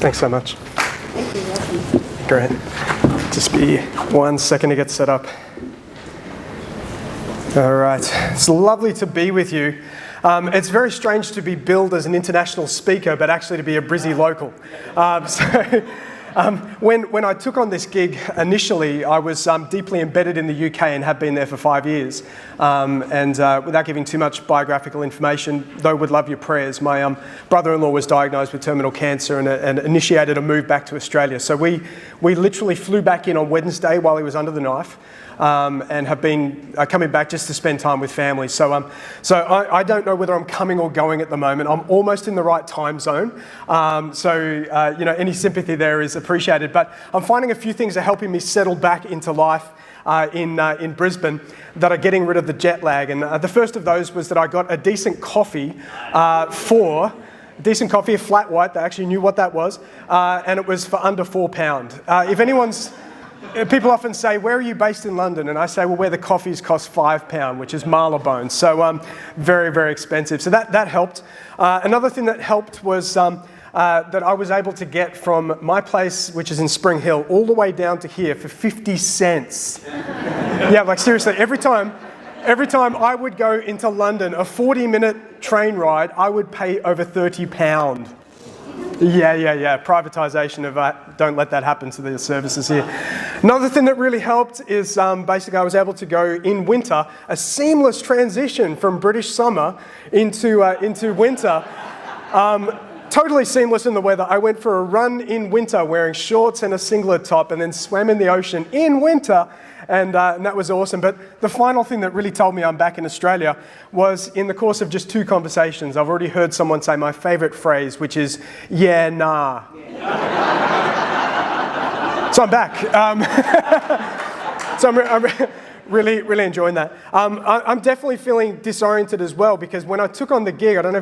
Thanks so much. Thank you. Welcome. Great. Just be 1 second to get set up. All right. It's lovely to be with you. It's very strange to be billed as an international speaker, but actually to be a Brizzy local. When I took on this gig initially, I was deeply embedded in the UK and have been there for 5 years. Without giving too much biographical information, though would love your prayers, my brother-in-law was diagnosed with terminal cancer and initiated a move back to Australia. So we literally flew back in on Wednesday while he was under the knife. And have been coming back just to spend time with family. So I don't know whether I'm coming or going at the moment. I'm almost in the right time zone. Any sympathy there is appreciated. But I'm finding a few things are helping me settle back into life in Brisbane that are getting rid of the jet lag. And the first of those was that I got a decent coffee a flat white. They actually knew what that was. And it was for under £4. People often say, where are you based in London? And I say, well, where the coffees cost £5, which is Marylebone. So very, very expensive. So that helped. Another thing that helped was that I was able to get from my place, which is in Spring Hill, all the way down to here for 50 cents. Yeah, like seriously, every time I would go into London, a 40-minute train ride, I would pay over £30. Yeah. Privatisation of don't let that happen to the services here. Another thing that really helped is basically I was able to go in winter, a seamless transition from British summer into winter. Totally seamless in the weather. I went for a run in winter wearing shorts and a singlet top and then swam in the ocean in winter. And that was awesome. But the final thing that really told me I'm back in Australia was in the course of just 2 conversations, I've already heard someone say my favourite phrase, which is, yeah, nah. So I'm back. I'm really, really enjoying that. I'm definitely feeling disoriented as well because when I took on the gig, I don't know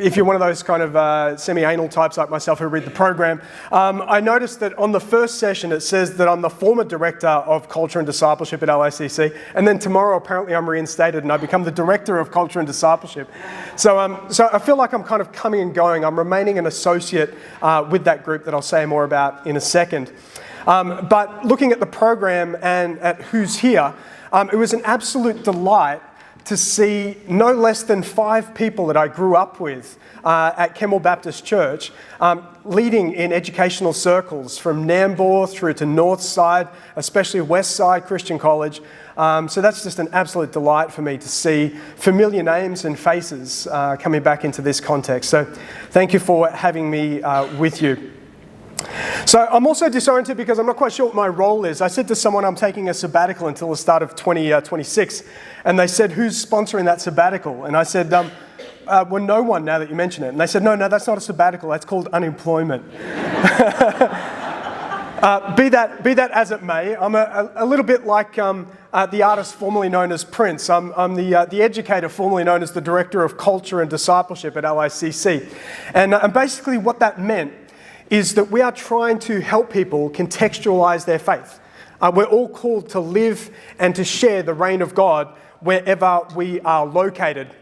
if you're one of those kind of semi-anal types like myself who read the program, I noticed that on the first session it says that I'm the former director of culture and discipleship at LACC, and then tomorrow apparently I'm reinstated and I become the director of culture and discipleship. So I feel like I'm kind of coming and going. I'm remaining an associate with that group that I'll say more about in a second. But looking at the program and at who's here, it was an absolute delight to see no less than 5 people that I grew up with at Kemmel Baptist Church leading in educational circles from Nambour through to Northside, especially Westside Christian College. So that's just an absolute delight for me to see familiar names and faces coming back into this context. So thank you for having me with you. So I'm also disoriented because I'm not quite sure what my role is. I said to someone I'm taking a sabbatical until the start of 2026, and they said, who's sponsoring that sabbatical? And I said, well, no one now that you mention it. And they said, no, that's not a sabbatical, that's called unemployment. Be that as it may, I'm a little bit like the artist formerly known as Prince. I'm the educator formerly known as the Director of Culture and Discipleship at LACC. And basically what that meant is that we are trying to help people contextualise their faith. We're all called to live and to share the reign of God wherever we are located.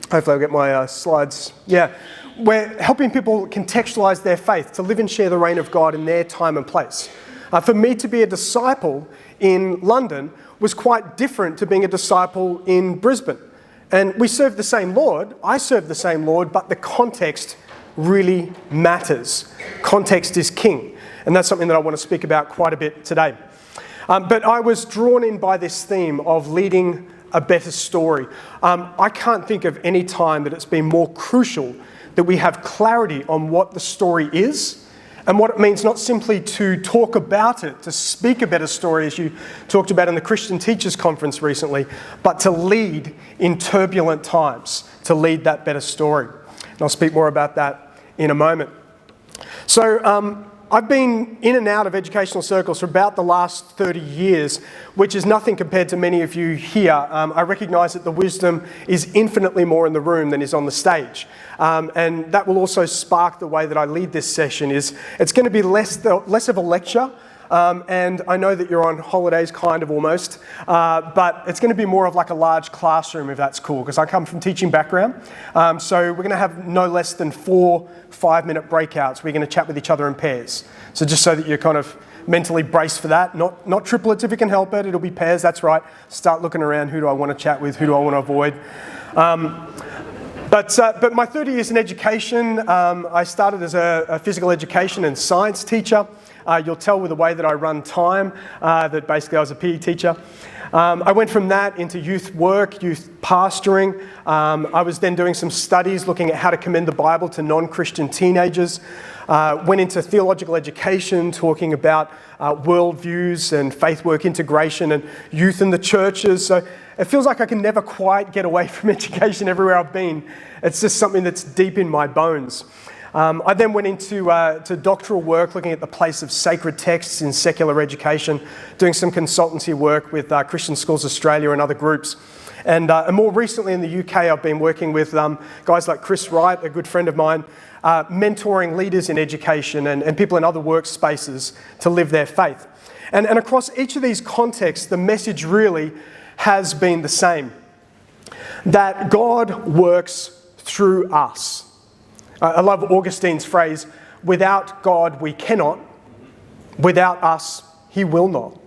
Hopefully I'll get my slides. Yeah, we're helping people contextualise their faith, to live and share the reign of God in their time and place. For me to be a disciple in London was quite different to being a disciple in Brisbane. And we serve the same Lord, I serve the same Lord, but the context really matters. Context is king, and that's something that I want to speak about quite a bit today. But I was drawn in by this theme of leading a better story. I can't think of any time that it's been more crucial that we have clarity on what the story is and what it means, not simply to talk about it, to speak a better story as you talked about in the Christian Teachers Conference recently, but to lead in turbulent times, to lead that better story. And I'll speak more about that in a moment. So I've been in and out of educational circles for about the last 30 years, which is nothing compared to many of you here. I recognise that the wisdom is infinitely more in the room than is on the stage. And that will also spark the way that I lead this session. It's going to be less of a lecture and I know that you're on holidays, kind of almost, but it's going to be more of like a large classroom, if that's cool, because I come from teaching background. So we're going to have no less than 4 5-minute breakouts. We're going to chat with each other in pairs. So just so that you're kind of mentally braced for that. Not triplets if you can help it. It'll be pairs, that's right. Start looking around, who do I want to chat with, who do I want to avoid. But my 30 years in education, I started as a physical education and science teacher. You'll tell with the way that I run time that basically I was a PE teacher. I went from that into youth work, youth pastoring. I was then doing some studies looking at how to commend the Bible to non-Christian teenagers. Went into theological education, talking about worldviews and faith work integration and youth in the churches. So it feels like I can never quite get away from education everywhere I've been. It's just something that's deep in my bones. I then went into to doctoral work, looking at the place of sacred texts in secular education, doing some consultancy work with Christian Schools Australia and other groups. And more recently in the UK, I've been working with guys like Chris Wright, a good friend of mine, mentoring leaders in education and people in other workspaces to live their faith. And across each of these contexts, the message really has been the same, that God works through us. I love Augustine's phrase, without God we cannot, without us he will not.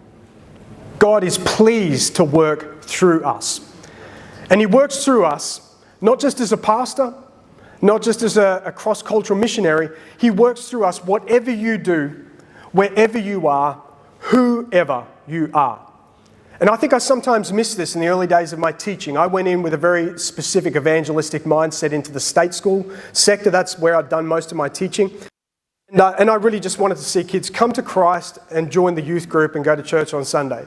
God is pleased to work through us. And he works through us, not just as a pastor, not just as a cross-cultural missionary. He works through us whatever you do, wherever you are, whoever you are. And I think I sometimes miss this in the early days of my teaching. I went in with a very specific evangelistic mindset into the state school sector. That's where I'd done most of my teaching. And I really just wanted to see kids come to Christ and join the youth group and go to church on Sunday.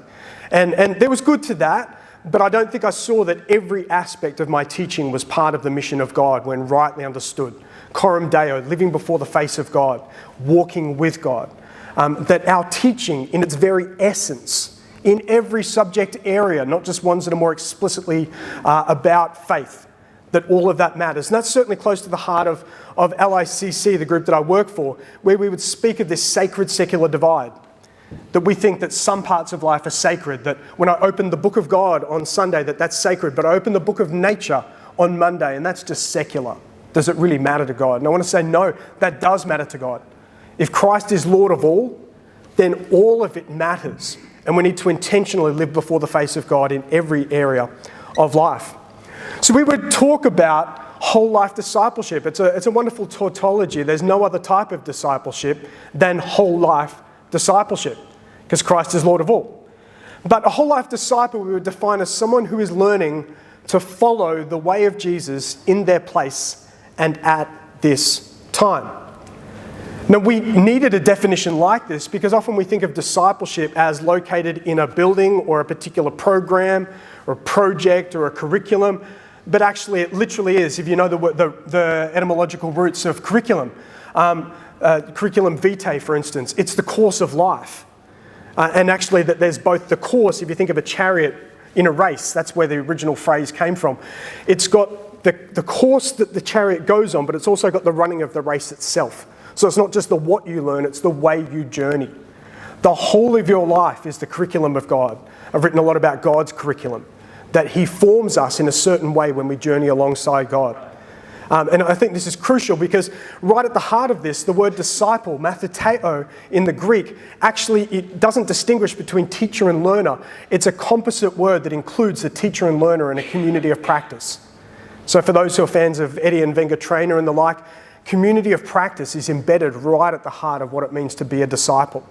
And there was good to that, but I don't think I saw that every aspect of my teaching was part of the mission of God when rightly understood. Coram Deo, living before the face of God, walking with God. That our teaching in its very essence, in every subject area, not just ones that are more explicitly about faith, that all of that matters. And that's certainly close to the heart of LICC, the group that I work for, where we would speak of this sacred secular divide. That we think that some parts of life are sacred, that when I open the book of God on Sunday, that's sacred, but I open the book of nature on Monday, and that's just secular. Does it really matter to God? And I want to say, no, that does matter to God. If Christ is Lord of all, then all of it matters. And we need to intentionally live before the face of God in every area of life. So we would talk about whole life discipleship. It's a wonderful tautology. There's no other type of discipleship than whole life discipleship, because Christ is Lord of all. But a whole life disciple we would define as someone who is learning to follow the way of Jesus in their place and at this time. Now, we needed a definition like this because often we think of discipleship as located in a building or a particular program or a project or a curriculum, but actually it literally is, if you know the etymological roots of curriculum. Curriculum vitae, for instance, it's the course of life. And actually that there's both the course, if you think of a chariot in a race, that's where the original phrase came from. It's got the course that the chariot goes on, but it's also got the running of the race itself. So it's not just the what you learn, it's the way you journey. The whole of your life is the curriculum of God. I've written a lot about God's curriculum, that he forms us in a certain way when we journey alongside God. And I think this is crucial because right at the heart of this, the word disciple, matheteo in the Greek, actually it doesn't distinguish between teacher and learner. It's a composite word that includes a teacher and learner in a community of practice. So for those who are fans of Eddie and Wenger Trainer and the like, community of practice is embedded right at the heart of what it means to be a disciple.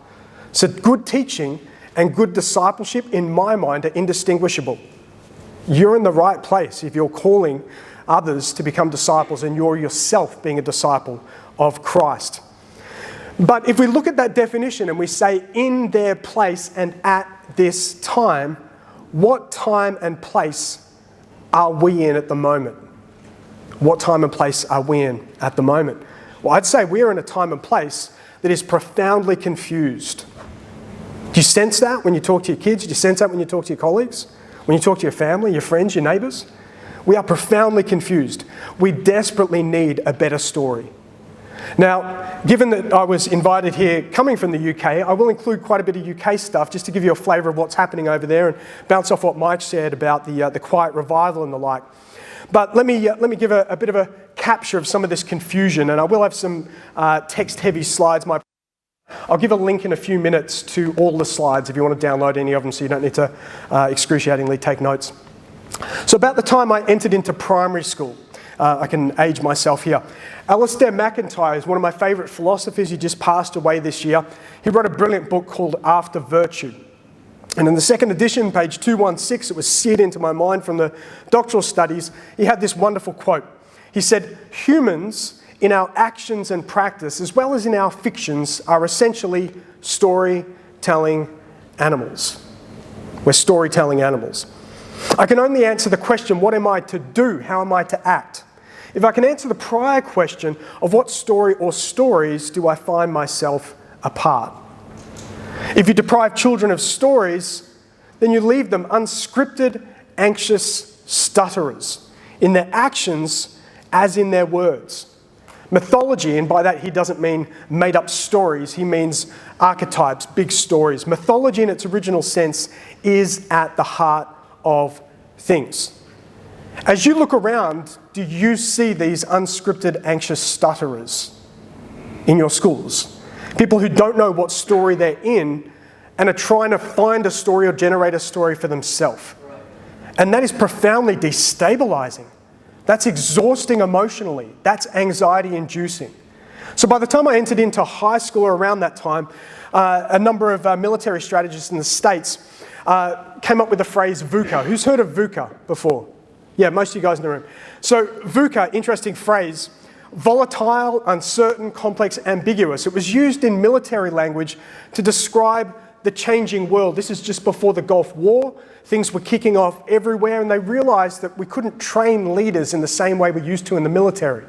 So good teaching and good discipleship, in my mind, are indistinguishable. You're in the right place if you're calling others to become disciples and you're yourself being a disciple of Christ. But if we look at that definition and we say in their place and at this time, what time and place are we in at the moment? What time and place are we in at the moment? Well, I'd say we're in a time and place that is profoundly confused. Do you sense that when you talk to your kids? Do you sense that when you talk to your colleagues? When you talk to your family, your friends, your neighbours? We are profoundly confused. We desperately need a better story. Now, given that I was invited here coming from the UK, I will include quite a bit of UK stuff just to give you a flavour of what's happening over there and bounce off what Mike said about the quiet revival and the like. But let me give a bit of a capture of some of this confusion, and I will have some text-heavy slides. I'll give a link in a few minutes to all the slides if you want to download any of them so you don't need to excruciatingly take notes. So about the time I entered into primary school, I can age myself here. Alistair McIntyre is one of my favourite philosophers. He just passed away this year. He wrote a brilliant book called After Virtue. And in the second edition, page 216, it was seared into my mind from the doctoral studies, he had this wonderful quote. He said, "Humans, in our actions and practice, as well as in our fictions, are essentially storytelling animals." We're storytelling animals. I can only answer the question, what am I to do? How am I to act? If I can answer the prior question of what story or stories do I find myself a part? If you deprive children of stories, then you leave them unscripted, anxious stutterers in their actions as in their words. Mythology, and by that he doesn't mean made-up stories, he means archetypes, big stories. Mythology in its original sense is at the heart of things. As you look around, do you see these unscripted, anxious stutterers in your schools? People who don't know what story they're in and are trying to find a story or generate a story for themselves. And that is profoundly destabilizing. That's exhausting emotionally. That's anxiety-inducing. So by the time I entered into high school or around that time, a number of military strategists in the States came up with the phrase VUCA. Who's heard of VUCA before? Yeah, most of you guys in the room. So VUCA, interesting phrase, volatile, uncertain, complex, ambiguous. It was used in military language to describe the changing world. This is just before the Gulf War. Things were kicking off everywhere, and they realised that we couldn't train leaders in the same way we used to in the military.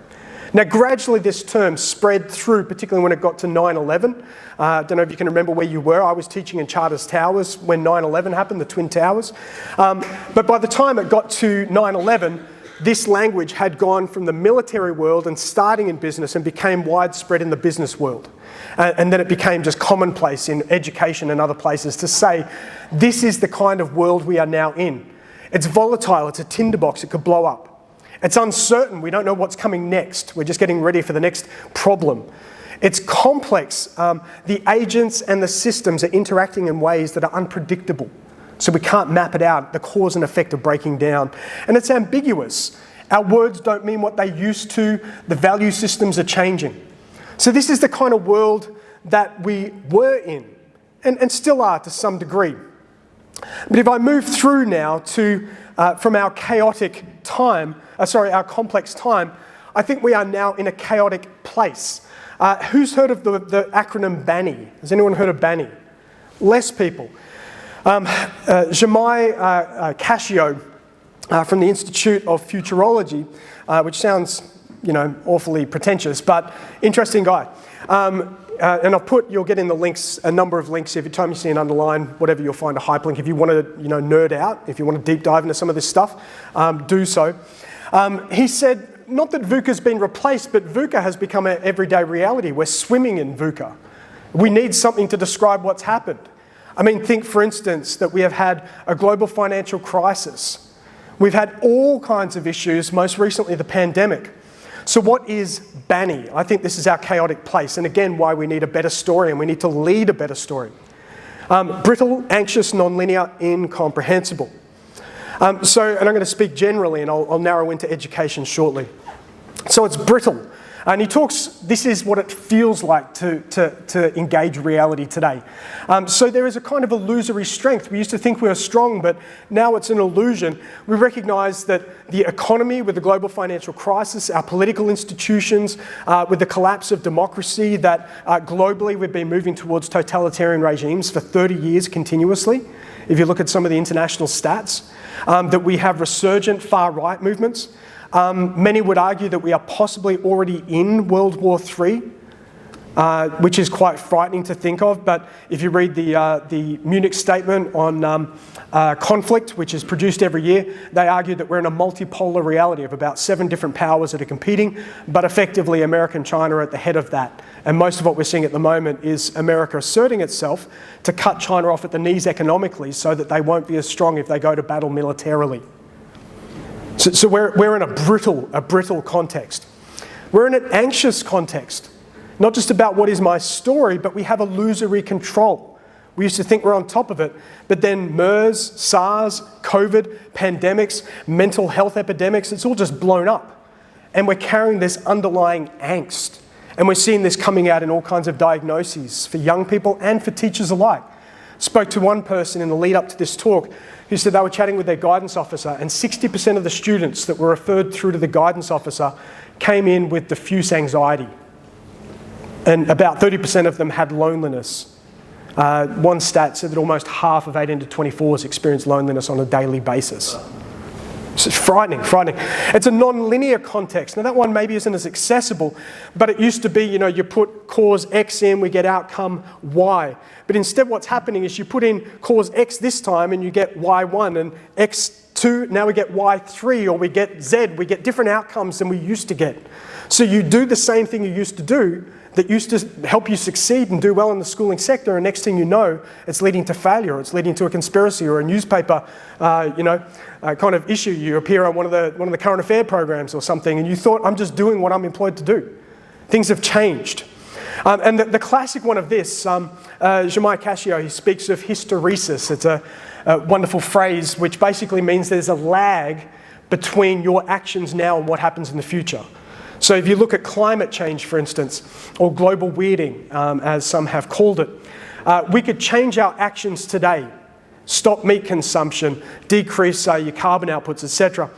Now, gradually this term spread through, particularly when it got to 9/11. I don't know if you can remember where you were. I was teaching in Charters Towers when 9/11 happened, the Twin Towers. But by the time it got to 9/11, this language had gone from the military world and starting in business and became widespread in the business world. And then it became just commonplace in education and other places to say, this is the kind of world we are now in. It's volatile, it's a tinderbox, it could blow up. It's uncertain, we don't know what's coming next. We're just getting ready for the next problem. It's complex. The agents and the systems are interacting in ways that are unpredictable. So we can't map it out, the cause and effect of breaking down. And it's ambiguous. Our words don't mean what they used to. The value systems are changing. So this is the kind of world that we were in, and still are to some degree. But if I move through now to, from our chaotic time, our complex time, I think we are now in a chaotic place. Who's heard of the acronym BANI? Has anyone heard of BANI? Less people. Jamai Cascio from the Institute of Futurology, which sounds, awfully pretentious, but interesting guy. And you'll get in the links, a number of links. Every time you see an underline, whatever, you'll find a hyperlink. If you want to, nerd out, if you want to deep dive into some of this stuff, do so. He said, not that VUCA's been replaced, but VUCA has become an everyday reality. We're swimming in VUCA. We need something to describe what's happened. I mean, think, for instance, that we have had a global financial crisis. We've had all kinds of issues, most recently the pandemic. So what is BANI? I think this is our chaotic place, and again, why we need a better story, and we need to lead a better story. Brittle, anxious, non-linear, incomprehensible. And I'm going to speak generally, and I'll narrow into education shortly. So it's brittle. And he talks, this is what it feels like to engage reality today. So there is a kind of illusory strength. We used to think we were strong, but now it's an illusion. We recognise that the economy with the global financial crisis, our political institutions, with the collapse of democracy, that globally we've been moving towards totalitarian regimes for 30 years continuously. If you look at some of the international stats, that we have resurgent far-right movements. Many would argue that we are possibly already in World War III. which is quite frightening to think of. But if you read the Munich Statement on conflict, which is produced every year, they argue that we're in a multipolar reality of about 7 different powers that are competing, but effectively America and China are at the head of that. And most of what we're seeing at the moment is America asserting itself to cut China off at the knees economically so that they won't be as strong if they go to battle militarily. So we're in a brittle context. We're in an anxious context. Not just about what is my story, but we have illusory control. We used to think we're on top of it, but then MERS, SARS, COVID, pandemics, mental health epidemics, it's all just blown up. And we're carrying this underlying angst. And we're seeing this coming out in all kinds of diagnoses for young people and for teachers alike. Spoke to one person in the lead up to this talk who said they were chatting with their guidance officer, and 60% of the students that were referred through to the guidance officer came in with diffuse anxiety. And about 30% of them had loneliness. One stat said that almost half of 18 to 24s experience loneliness on a daily basis. So it's frightening. It's a non-linear context. Now that one maybe isn't as accessible, but it used to be, you put cause X in, we get outcome Y. But instead what's happening is you put in cause X this time and you get Y1, and X2, now we get Y3, or we get Z, we get different outcomes than we used to get. So you do the same thing you used to do, that used to help you succeed and do well in the schooling sector, and next thing you know, it's leading to failure, it's leading to a conspiracy or a newspaper, kind of issue. You appear on one of the current affair programs or something, and you thought, I'm just doing what I'm employed to do. Things have changed. And the classic one of this, Jemai Cascio, he speaks of hysteresis. It's a wonderful phrase which basically means there's a lag between your actions now and what happens in the future. So if you look at climate change, for instance, or global weirding, as some have called it, we could change our actions today, stop meat consumption, decrease your carbon outputs, etc.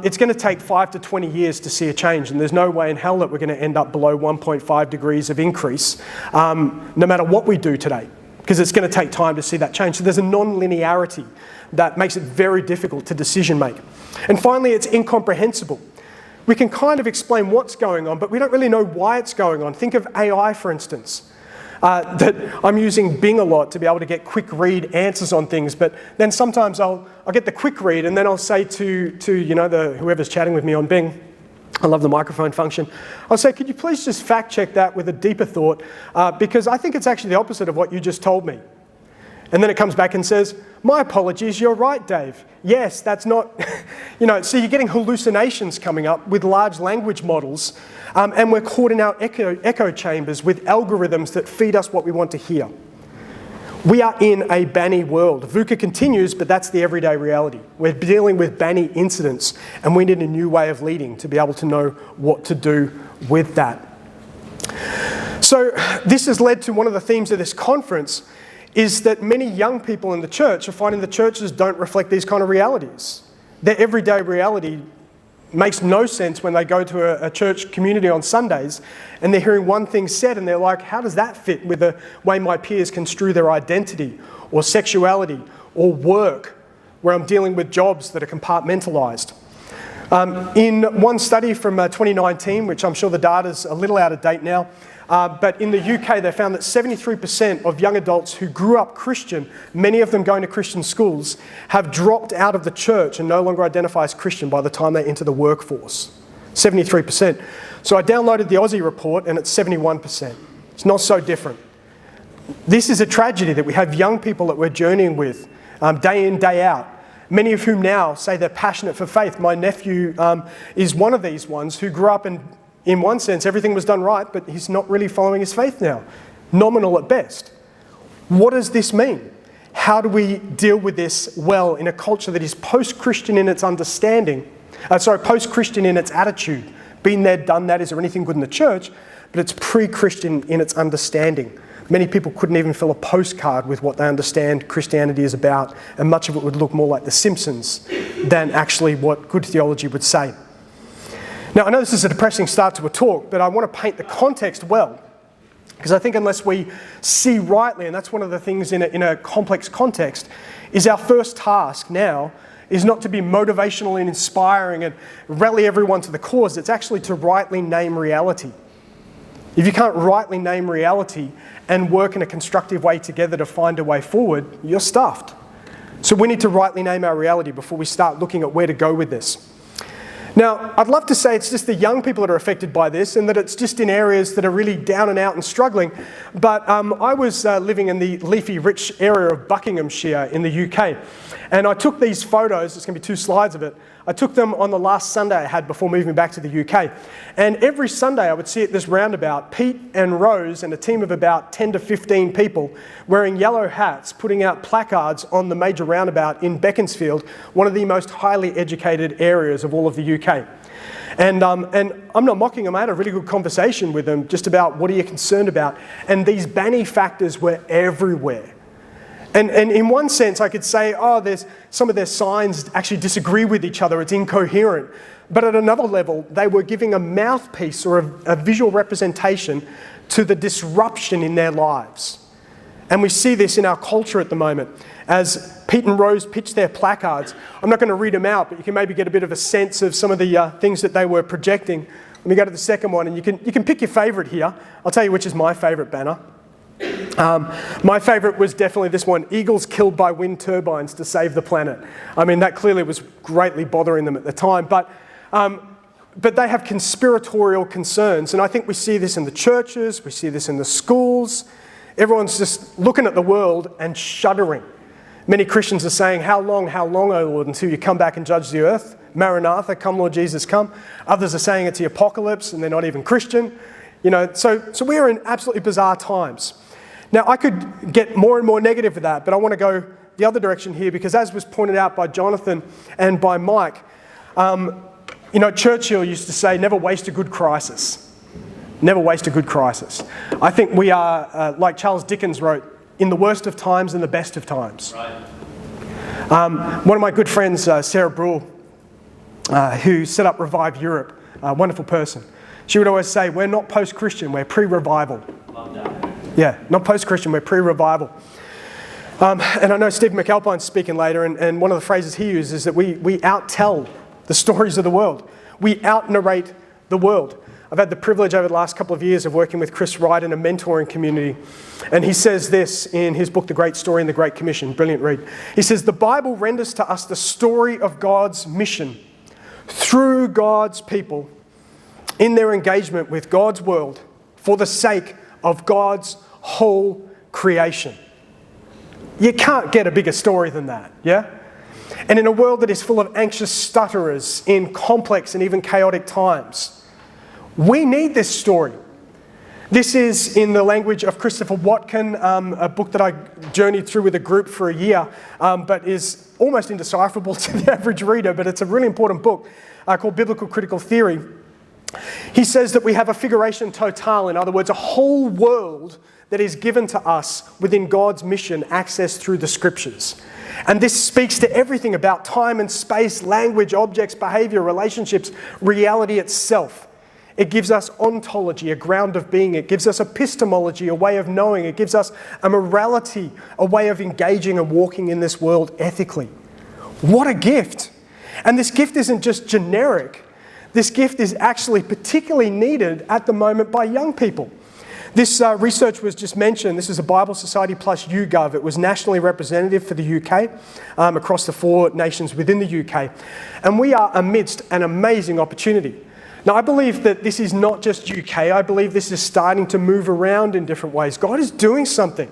It's going to take 5 to 20 years to see a change, and there's no way in hell that we're going to end up below 1.5 degrees of increase, no matter what we do today, because it's going to take time to see that change. So there's a non-linearity that makes it very difficult to decision make. And finally, it's incomprehensible. We can kind of explain what's going on, but we don't really know why it's going on. Think of AI, for instance. That I'm using Bing a lot to be able to get quick read answers on things, but then sometimes I'll get the quick read and then I'll say to whoever's chatting with me on Bing, I love the microphone function, I'll say, could you please just fact check that with a deeper thought, because I think it's actually the opposite of what you just told me. And then it comes back and says, my apologies, you're right, Dave. Yes, that's not, so you're getting hallucinations coming up with large language models, and we're caught in our echo chambers with algorithms that feed us what we want to hear. We are in a banny world. VUCA continues, but that's the everyday reality. We're dealing with banny incidents, and we need a new way of leading to be able to know what to do with that. So this has led to one of the themes of this conference, is that many young people in the church are finding the churches don't reflect these kind of realities. Their everyday reality makes no sense when they go to a church community on Sundays and they're hearing one thing said and they're like, how does that fit with the way my peers construe their identity or sexuality or work, where I'm dealing with jobs that are compartmentalised? In one study from 2019, which I'm sure the data's a little out of date now, but in the UK they found that 73% of young adults who grew up Christian, many of them going to Christian schools, have dropped out of the church and no longer identify as Christian by the time they enter the workforce. 73%. So I downloaded the Aussie report and it's 71%. It's not so different. This is a tragedy that we have young people that we're journeying with day in, day out. Many of whom now say they're passionate for faith. My nephew is one of these ones who grew up in one sense, everything was done right, but he's not really following his faith now. Nominal at best. What does this mean? How do we deal with this well in a culture that is post-Christian in its understanding, post-Christian in its attitude? Been there, done that, is there anything good in the church? But it's pre-Christian in its understanding. Many people couldn't even fill a postcard with what they understand Christianity is about, and much of it would look more like The Simpsons than actually what good theology would say. Now, I know this is a depressing start to a talk, but I want to paint the context well, because I think unless we see rightly, and that's one of the things in a complex context, is our first task now is not to be motivational and inspiring and rally everyone to the cause. It's actually to rightly name reality. if you can't rightly name reality and work in a constructive way together to find a way forward, you're stuffed. So we need to rightly name our reality before we start looking at where to go with this. Now, I'd love to say it's just the young people that are affected by this and that it's just in areas that are really down and out and struggling. But I was living in the leafy, rich area of Buckinghamshire in the UK. And I took these photos, there's going to be 2 slides of it. I took them on the last Sunday I had before moving back to the UK. And every Sunday I would see at this roundabout, Pete and Rose and a team of about 10 to 15 people wearing yellow hats, putting out placards on the major roundabout in Beaconsfield, one of the most highly educated areas of all of the UK. And I'm not mocking them. I had a really good conversation with them just about what are you concerned about. And these banny factors were everywhere. And in one sense, I could say, there's some of their signs actually disagree with each other. It's incoherent. But at another level, they were giving a mouthpiece or a visual representation to the disruption in their lives. And we see this in our culture at the moment. As Pete and Rose pitched their placards, I'm not going to read them out, but you can maybe get a bit of a sense of some of the things that they were projecting. Let me go to the second one, and you can pick your favourite here. I'll tell you which is my favourite banner. My favourite was definitely this one, eagles killed by wind turbines to save the planet. I mean, that clearly was greatly bothering them at the time, but they have conspiratorial concerns, and I think we see this in the churches, we see this in the schools. Everyone's just looking at the world and shuddering. Many Christians are saying, how long, O Lord, until you come back and judge the earth? Maranatha, come Lord Jesus, come. Others are saying it's the apocalypse, and they're not even Christian. So we are in absolutely bizarre times. Now, I could get more and more negative with that, but I want to go the other direction here because as was pointed out by Jonathan and by Mike, Churchill used to say, never waste a good crisis. Never waste a good crisis. I think we are, like Charles Dickens wrote, in the worst of times and the best of times. Right. One of my good friends, Sarah Brule, who set up Revive Europe, a wonderful person, she would always say, we're not post-Christian, we're pre-revival. Love that. Yeah, not post-Christian, we're pre-revival. And I know Stephen McAlpine's speaking later, and one of the phrases he uses is that we out-tell the stories of the world. We out-narrate the world. I've had the privilege over the last couple of years of working with Chris Wright in a mentoring community, and he says this in his book, The Great Story and the Great Commission. Brilliant read. He says, the Bible renders to us the story of God's mission through God's people in their engagement with God's world for the sake of God's whole creation. You can't get a bigger story than that, yeah? And in a world that is full of anxious stutterers in complex and even chaotic times, we need this story. This is in the language of Christopher Watkin, a book that I journeyed through with a group for a year, but is almost indecipherable to the average reader, but it's a really important book called Biblical Critical Theory. He says that we have a figuration totale, in other words, a whole world that is given to us within God's mission, access through the scriptures. And this speaks to everything about time and space, language, objects, behavior, relationships, reality itself. It gives us ontology, a ground of being. It gives us epistemology, a way of knowing. It gives us a morality, a way of engaging and walking in this world ethically. What a gift! And this gift isn't just generic. This gift is actually particularly needed at the moment by young people. This research was just mentioned. This is a Bible Society plus YouGov. It was nationally representative for the UK, across the 4 nations within the UK. And we are amidst an amazing opportunity. Now, I believe that this is not just UK. I believe this is starting to move around in different ways. God is doing something.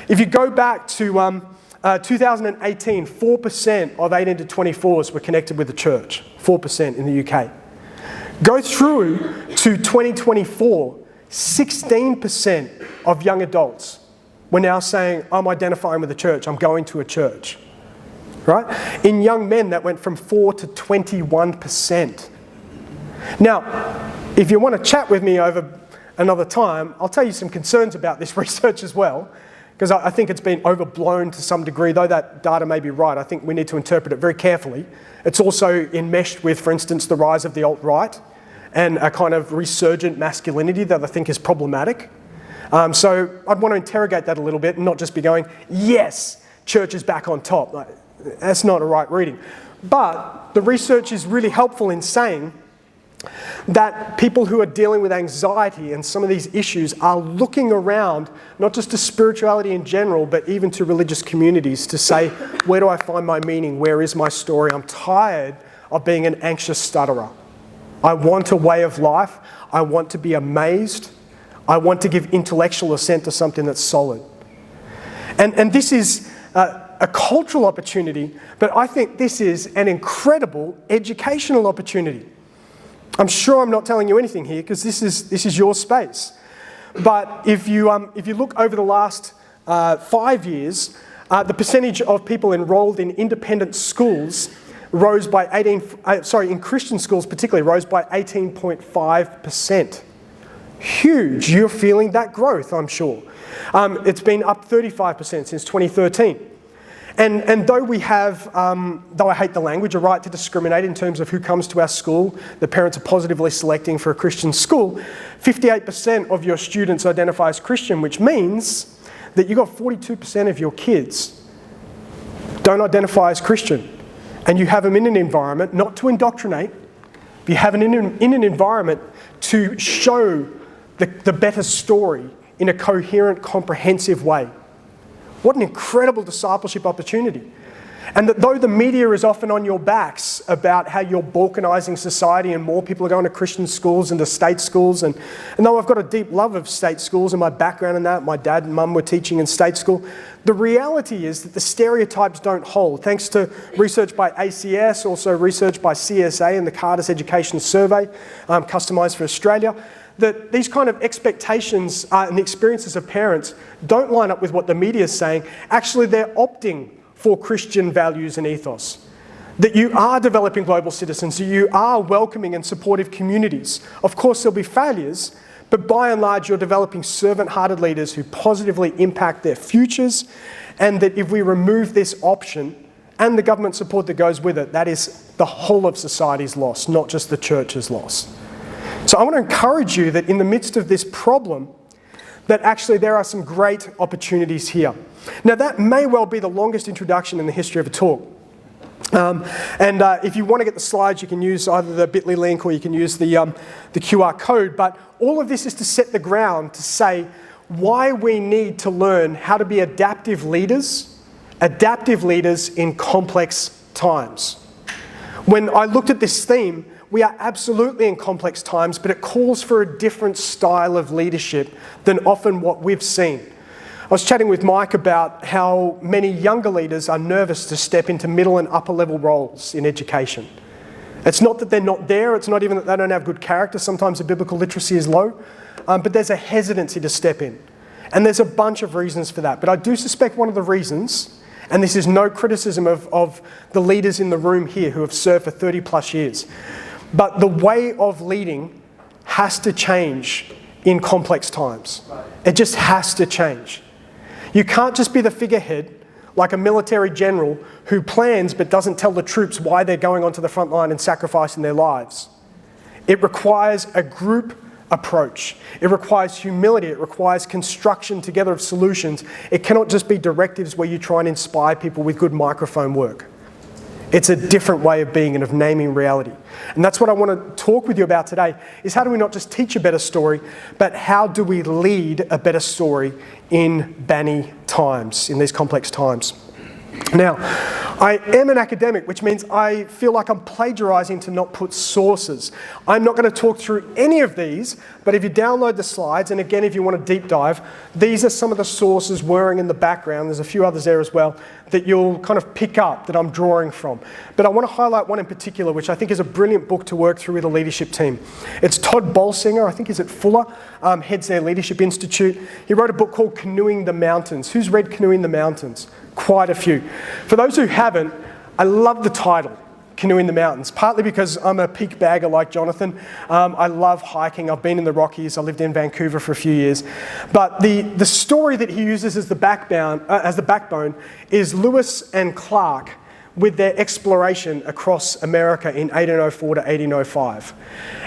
If you go back to 2018, 4% of 18 to 24s were connected with the church. 4% in the UK. Go through to 2024, 16% of young adults were now saying, I'm identifying with the church, I'm going to a church. Right? In young men, that went from 4 to 21%. Now, if you want to chat with me over another time, I'll tell you some concerns about this research as well, because I think it's been overblown to some degree. Though that data may be right, I think we need to interpret it very carefully. It's also enmeshed with, for instance, the rise of the alt-right and a kind of resurgent masculinity that I think is problematic. So I'd want to interrogate that a little bit and not just be going, yes, church is back on top. That's not a right reading. But the research is really helpful in saying that people who are dealing with anxiety and some of these issues are looking around, not just to spirituality in general, but even to religious communities to say, where do I find my meaning? Where is my story? I'm tired of being an anxious stutterer. I want a way of life. I want to be amazed. I want to give intellectual assent to something that's solid. And this is a cultural opportunity, but I think this is an incredible educational opportunity. I'm sure I'm not telling you anything here because this is your space. But if you look over the last 5 years, the percentage of people enrolled in independent schools rose by in Christian schools particularly, rose by 18.5%. Huge. You're feeling that growth, I'm sure. It's been up 35% since 2013. And though we have, though I hate the language, a right to discriminate in terms of who comes to our school, the parents are positively selecting for a Christian school, 58% of your students identify as Christian, which means that you've got 42% of your kids don't identify as Christian. And you have them in an environment, not to indoctrinate, but you have them in an environment to show the better story in a coherent, comprehensive way. What an incredible discipleship opportunity. And that though the media is often on your backs about how you're balkanizing society and more people are going to Christian schools and to state schools, and though I've got a deep love of state schools and my background in that, my dad and mum were teaching in state school, the reality is that the stereotypes don't hold. Thanks to research by ACS, also research by CSA and the Carter's Education Survey, customised for Australia, that these kind of expectations and experiences of parents don't line up with what the media is saying. Actually, they're opting for Christian values and ethos. That you are developing global citizens, that you are welcoming and supportive communities. Of course, there'll be failures, but by and large, you're developing servant-hearted leaders who positively impact their futures, and that if we remove this option and the government support that goes with it, that is the whole of society's loss, not just the church's loss. So I want to encourage you that in the midst of this problem, that actually there are some great opportunities here. Now that may well be the longest introduction in the history of a talk. If you want to get the slides, you can use either the bit.ly link or you can use the QR code. But all of this is to set the ground to say why we need to learn how to be adaptive leaders in complex times. When I looked at this theme, we are absolutely in complex times, but it calls for a different style of leadership than often what we've seen. I was chatting with Mike about how many younger leaders are nervous to step into middle and upper level roles in education. It's not that they're not there, it's not even that they don't have good character, sometimes the biblical literacy is low, but there's a hesitancy to step in. And there's a bunch of reasons for that, but I do suspect one of the reasons, and this is no criticism of the leaders in the room here who have served for 30 plus years, but the way of leading has to change in complex times. It just has to change. You can't just be the figurehead like a military general who plans but doesn't tell the troops why they're going onto the front line and sacrificing their lives. It requires a group approach. It requires humility. It requires construction together of solutions. It cannot just be directives where you try and inspire people with good microphone work. It's a different way of being and of naming reality. And that's what I want to talk with you about today, is how do we not just teach a better story, but how do we lead a better story in banny times, in these complex times. Now, I am an academic, which means I feel like I'm plagiarising to not put sources. I'm not going to talk through any of these, but if you download the slides, and again, if you want to deep dive, these are some of the sources whirring in the background. There's a few others there as well that you'll kind of pick up that I'm drawing from. But I want to highlight one in particular, which I think is a brilliant book to work through with a leadership team. It's Todd Bolsinger, I think he's at Fuller, heads their Leadership Institute. He wrote a book called Canoeing the Mountains. Who's read Canoeing the Mountains? Quite a few. For those who haven't, I love the title, Canoeing the Mountains, partly because I'm a peak bagger like Jonathan. I love hiking. I've been in the Rockies. I lived in Vancouver for a few years. But the story that he uses as the backbone is Lewis and Clark with their exploration across America in 1804 to 1805.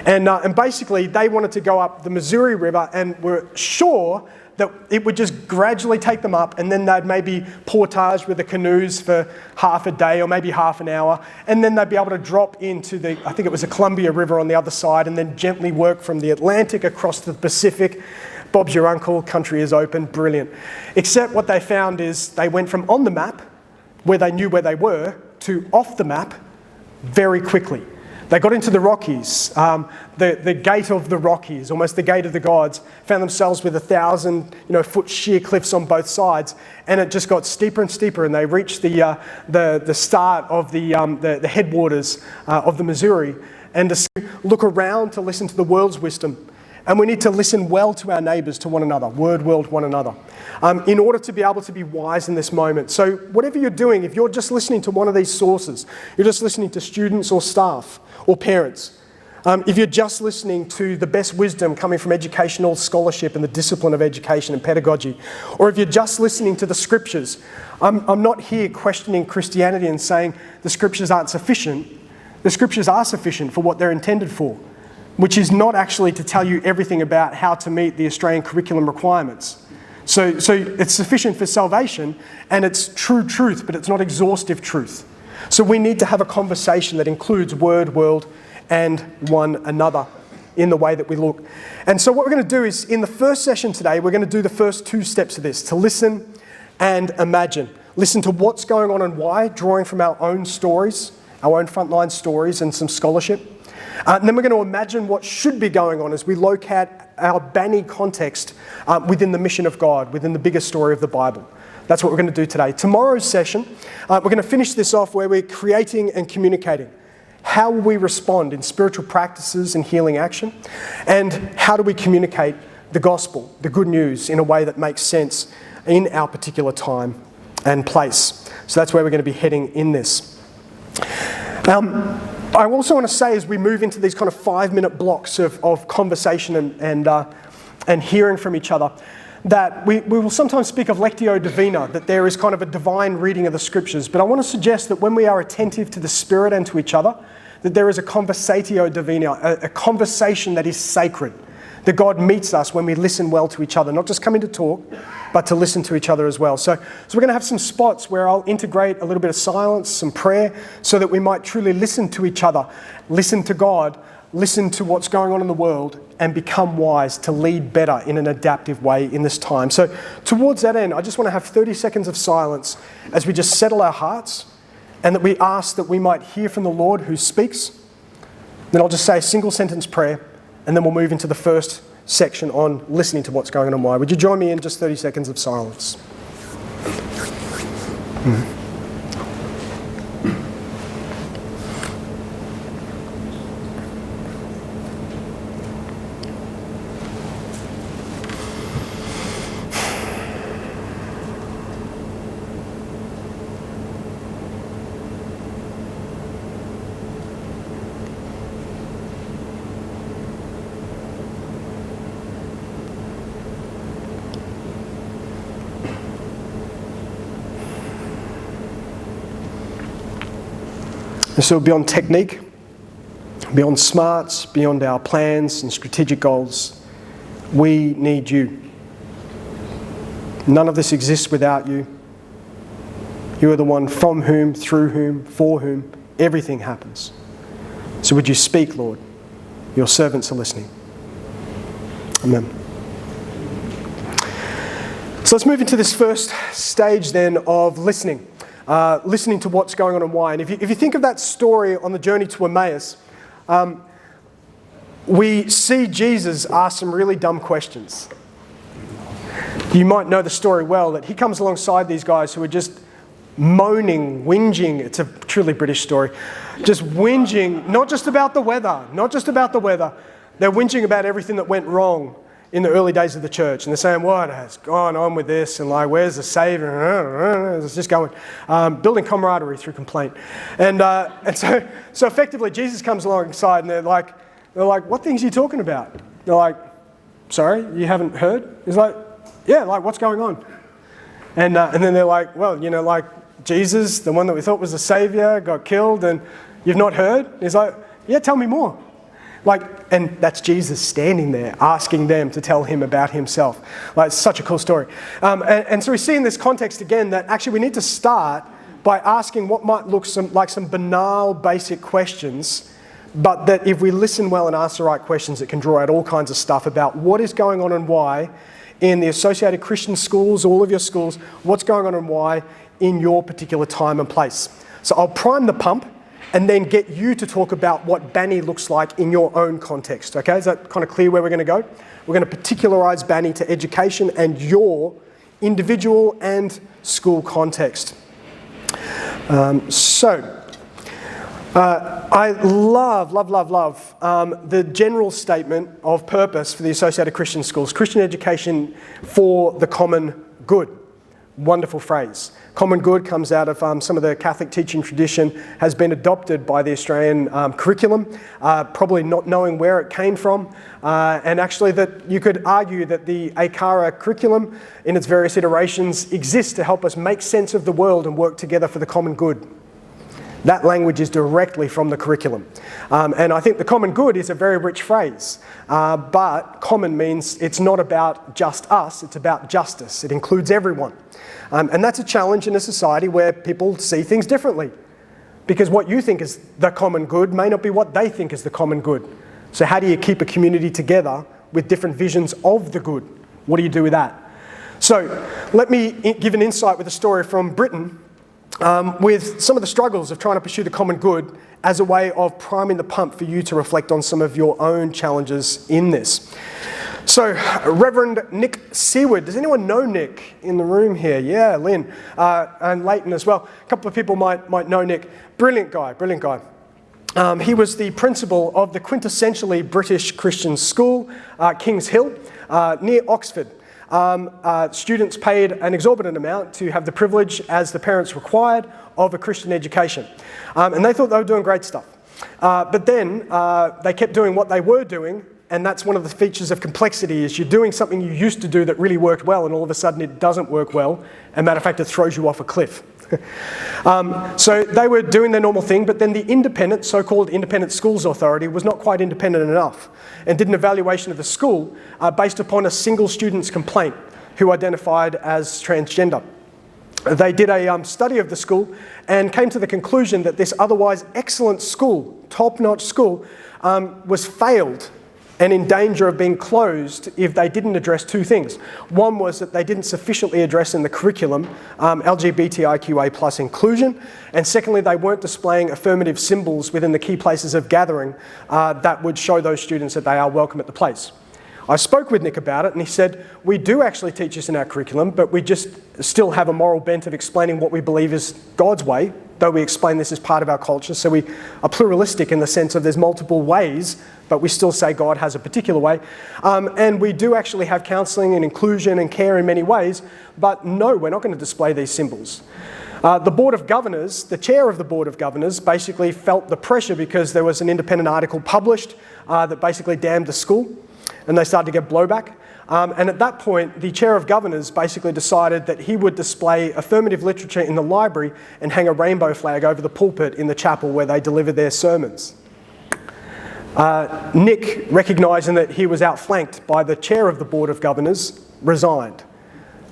And basically, they wanted to go up the Missouri River and were sure that it would just gradually take them up, and then they'd maybe portage with the canoes for half a day or maybe half an hour, and then they'd be able to drop into I think it was the Columbia River on the other side, and then gently work from the Atlantic across to the Pacific. Bob's your uncle, country is open, brilliant. Except what they found is they went from on the map, where they knew where they were, to off the map very quickly. They got into the Rockies, the gate of the Rockies, almost the gate of the gods, found themselves with 1,000-foot sheer cliffs on both sides, and it just got steeper and steeper, and they reached the start of the headwaters of the Missouri, and to look around to listen to the world's wisdom. And we need to listen well to our neighbours, to one another, word one another, in order to be able to be wise in this moment. So whatever you're doing, if you're just listening to one of these sources, you're just listening to students or staff or parents, if you're just listening to the best wisdom coming from educational scholarship and the discipline of education and pedagogy, or if you're just listening to the scriptures, I'm not here questioning Christianity and saying the scriptures aren't sufficient. The scriptures are sufficient for what they're intended for, which is not actually to tell you everything about how to meet the Australian curriculum requirements. So it's sufficient for salvation, and it's true truth, but it's not exhaustive truth. So we need to have a conversation that includes word, world, and one another in the way that we look. And so what we're going to do is, in the first session today, we're going to do the first two steps of this, to listen and imagine. Listen to what's going on and why, drawing from our own stories, our own frontline stories and some scholarship. And then we're going to imagine what should be going on as we locate our Banny context within the mission of God, within the bigger story of the Bible. That's what we're going to do today. Tomorrow's session, we're going to finish this off where we're creating and communicating. How will we respond in spiritual practices and healing action? And how do we communicate the gospel, the good news, in a way that makes sense in our particular time and place? So that's where we're going to be heading in this. I also want to say, as we move into these kind of 5-minute blocks of conversation and hearing from each other, that we will sometimes speak of Lectio Divina, that there is kind of a divine reading of the scriptures. But I want to suggest that when we are attentive to the Spirit and to each other, that there is a conversatio divina, a conversation that is sacred, that God meets us when we listen well to each other, not just coming to talk, but to listen to each other as well. So we're going to have some spots where I'll integrate a little bit of silence, some prayer, so that we might truly listen to each other, listen to God, listen to what's going on in the world, and become wise to lead better in an adaptive way in this time. So towards that end, I just want to have 30 seconds of silence as we just settle our hearts, and that we ask that we might hear from the Lord who speaks. Then I'll just say a single sentence prayer, and then we'll move into the first section on listening to what's going on and why. Would you join me in just 30 seconds of silence? So beyond technique, beyond smarts, beyond our plans and strategic goals, we need you. None of this exists without you. You are the one from whom, through whom, for whom everything happens. So would you speak, Lord? Your servants are listening. Amen. So let's move into this first stage then of listening. Listening to what's going on and why. And if you think of that story on the journey to Emmaus, we see Jesus ask some really dumb questions. You might know the story well, that he comes alongside these guys who are just moaning, whinging. It's a truly British story. Just whinging, not just about the weather. They're whinging about everything that went wrong in the early days of the church. And they're saying, what has gone on with this? And like, where's the Saviour? It's just going, building camaraderie through complaint. And so effectively, Jesus comes alongside and they're like, what things are you talking about? They're like, sorry, you haven't heard? He's like, yeah, like what's going on? And then they're like, well, you know, like Jesus, the one that we thought was the Saviour, got killed and you've not heard? He's like, yeah, tell me more. And that's Jesus standing there asking them to tell him about himself. It's such a cool story. And so we see in this context again that actually we need to start by asking what might look like some banal, basic questions, but that if we listen well and ask the right questions, it can draw out all kinds of stuff about what is going on and why in the associated Christian schools, all of your schools, what's going on and why in your particular time and place. So I'll prime the pump and then get you to talk about what Banny looks like in your own context. Okay, is that kind of clear where we're going to go? We're going to particularize Banny to education and your individual and school context. I love the general statement of purpose for the Associated Christian Schools, Christian education for the common good. Wonderful phrase. Common good comes out of some of the Catholic teaching tradition, has been adopted by the Australian curriculum, probably not knowing where it came from, and actually that you could argue that the ACARA curriculum in its various iterations exists to help us make sense of the world and work together for the common good. That language is directly from the curriculum. And I think the common good is a very rich phrase, but common means it's not about just us, it's about justice. It includes everyone. And that's a challenge in a society where people see things differently, because what you think is the common good may not be what they think is the common good. So how do you keep a community together with different visions of the good? What do you do with that? So let me give an insight with a story from Britain, with some of the struggles of trying to pursue the common good as a way of priming the pump for you to reflect on some of your own challenges in this. So, Reverend Nick Seward. Does anyone know Nick in the room here? Yeah, Lynn, and Leighton as well. A couple of people might know Nick. Brilliant guy. He was the principal of the quintessentially British Christian school, Kings Hill, near Oxford. Students paid an exorbitant amount to have the privilege, as the parents required, of a Christian education. And they thought they were doing great stuff. But then they kept doing what they were doing, and that's one of the features of complexity, is you're doing something you used to do that really worked well, and all of a sudden it doesn't work well, and matter of fact, it throws you off a cliff. So they were doing their normal thing, but then the so-called Independent Schools Authority was not quite independent enough and did an evaluation of the school based upon a single student's complaint who identified as transgender. They did a study of the school and came to the conclusion that this otherwise excellent school, top-notch school, was failed and in danger of being closed if they didn't address two things. One was that they didn't sufficiently address in the curriculum LGBTIQA plus inclusion, and secondly, they weren't displaying affirmative symbols within the key places of gathering that would show those students that they are welcome at the place. I spoke with Nick about it, and he said, we do actually teach this in our curriculum, but we just still have a moral bent of explaining what we believe is God's way, though we explain this as part of our culture. So we are pluralistic in the sense of there's multiple ways, but we still say God has a particular way. And we do actually have counselling and inclusion and care in many ways, but no, we're not going to display these symbols. The Board of Governors, the chair of the Board of Governors, basically felt the pressure because there was an independent article published that basically damned the school, and they started to get blowback. And at that point, the chair of governors basically decided that he would display affirmative literature in the library and hang a rainbow flag over the pulpit in the chapel where they delivered their sermons. Nick, recognising that he was outflanked by the chair of the Board of Governors, resigned.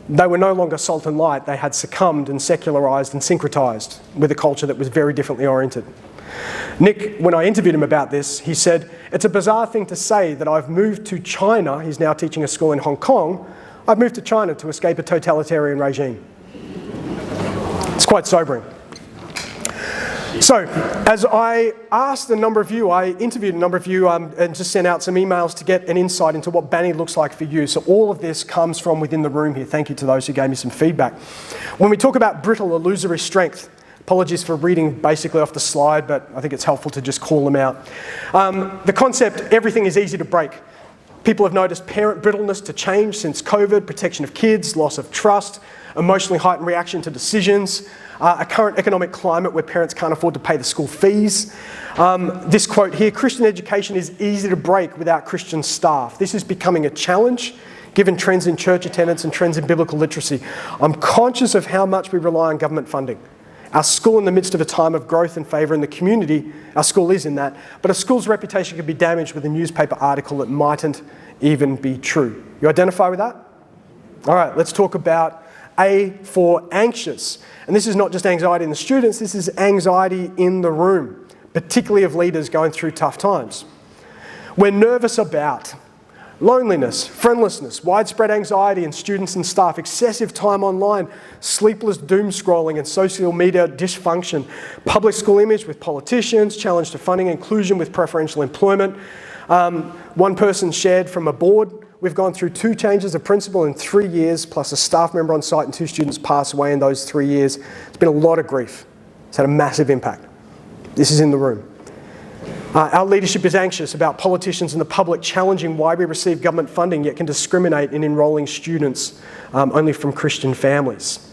They were no longer salt and light. They had succumbed and secularised and syncretised with a culture that was very differently oriented. Nick, when I interviewed him about this, he said, it's a bizarre thing to say that I've moved to China. He's now teaching a school in Hong Kong. I've moved to China to escape a totalitarian regime. It's quite sobering. So, as I asked a number of you, I interviewed a number of you and just sent out some emails to get an insight into what Banny looks like for you. So all of this comes from within the room here. Thank you to those who gave me some feedback. When we talk about brittle, illusory strength, apologies for reading basically off the slide, but I think it's helpful to just call them out. The concept, everything is easy to break. People have noticed parent brittleness to change since COVID, protection of kids, loss of trust, emotionally heightened reaction to decisions, a current economic climate where parents can't afford to pay the school fees. This quote here, Christian education is easy to break without Christian staff. This is becoming a challenge given trends in church attendance and trends in biblical literacy. I'm conscious of how much we rely on government funding Our school, in the midst of a time of growth and favour in the community, our school is in that, but a school's reputation could be damaged with a newspaper article that mightn't even be true. You identify with that? All right, let's talk about A for anxious. And this is not just anxiety in the students, this is anxiety in the room, particularly of leaders going through tough times. We're nervous about loneliness, friendlessness, widespread anxiety in students and staff, excessive time online, sleepless doom scrolling and social media dysfunction, public school image with politicians, challenge to funding inclusion with preferential employment. One person shared from a board, we've gone through 2 changes of principal in 3 years, plus a staff member on site and 2 students pass away in those 3 years. It's been a lot of grief. It's had a massive impact. This is in the room. Our leadership is anxious about politicians and the public challenging why we receive government funding yet can discriminate in enrolling students only from Christian families.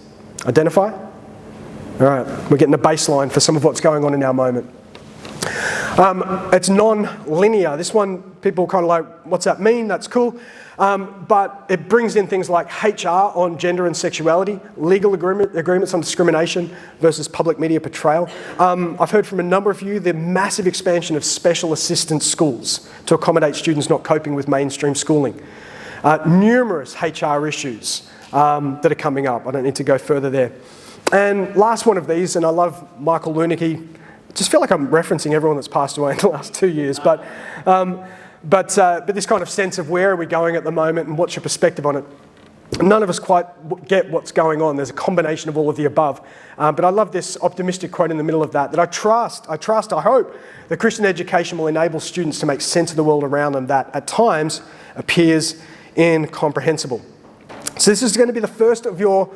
Identify? All right, we're getting a baseline for some of what's going on in our moment. It's non-linear. This one, people kind of like, what's that mean? That's cool. But it brings in things like HR on gender and sexuality, legal agreements on discrimination versus public media portrayal. I've heard from a number of you the massive expansion of special assistance schools to accommodate students not coping with mainstream schooling. Numerous HR issues that are coming up. I don't need to go further there. And last one of these, and I love Michael Lunicky. I just feel like I'm referencing everyone that's passed away in the last 2 years, but this kind of sense of where are we going at the moment and what's your perspective on it. None of us quite get what's going on. There's a combination of all of the above. But I love this optimistic quote in the middle of that I hope that Christian education will enable students to make sense of the world around them that at times appears incomprehensible. So this is going to be the first of your